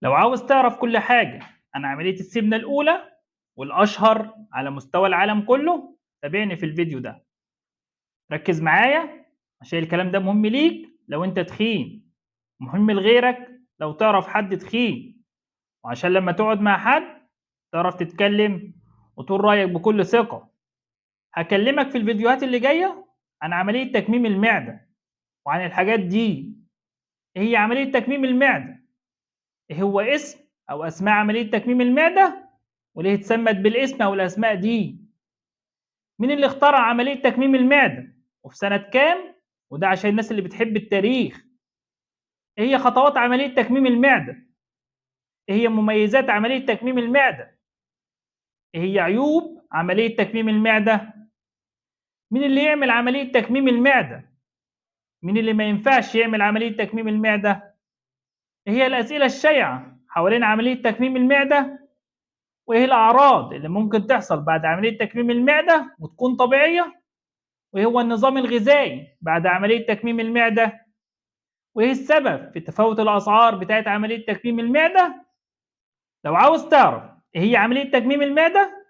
لو عاوز تعرف كل حاجة عن عملية السمنة الأولى والأشهر على مستوى العالم كله، تابعني في الفيديو ده. ركز معايا عشان الكلام ده مهم ليك لو أنت تخين، مهم لغيرك لو تعرف حد تخين، وعشان لما تقعد مع حد تعرف تتكلم وتقول رأيك بكل ثقة. هكلمك في الفيديوهات اللي جاية عن عملية تكميم المعدة وعن الحاجات دي. إيه هي عملية تكميم المعدة؟ إيه هو اسم أو أسماء عملية تكميم المعدة؟ وليه اتسمت بالاسم أو الأسماء دي؟ مين اللي اخترع عملية تكميم المعدة؟ وفي سنة كام؟ وده عشان الناس اللي بتحب التاريخ. إيه هي خطوات عملية تكميم المعدة؟ إيه هي مميزات عملية تكميم المعدة؟ إيه هي عيوب عملية تكميم المعدة؟ مين اللي يعمل عملية تكميم المعدة؟ مين اللي ما ينفعش يعمل عملية تكميم المعدة؟ إيه هي الأسئلة الشائعة حوالين عملية تكميم المعدة؟ وإيه الأعراض اللي ممكن تحصل بعد عملية تكميم المعدة وتكون طبيعية؟ وإيه هو النظام الغذائي بعد عملية تكميم المعدة؟ وإيه السبب في تفاوت الأسعار بتاعة عملية تكميم المعدة؟ لو عاوز تعرف إيه هي عملية تكميم المعدة؟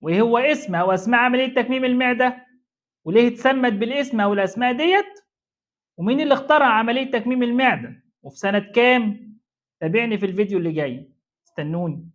وإيه هو اسم أو أسماء عملية تكميم المعدة؟ وليه اتسمت بالاسم أو الأسماء ديت؟ ومين اللي اخترع عملية تكميم المعدة؟ وفي سنة كام؟ تابعني في الفيديو اللي جاي. استنوني.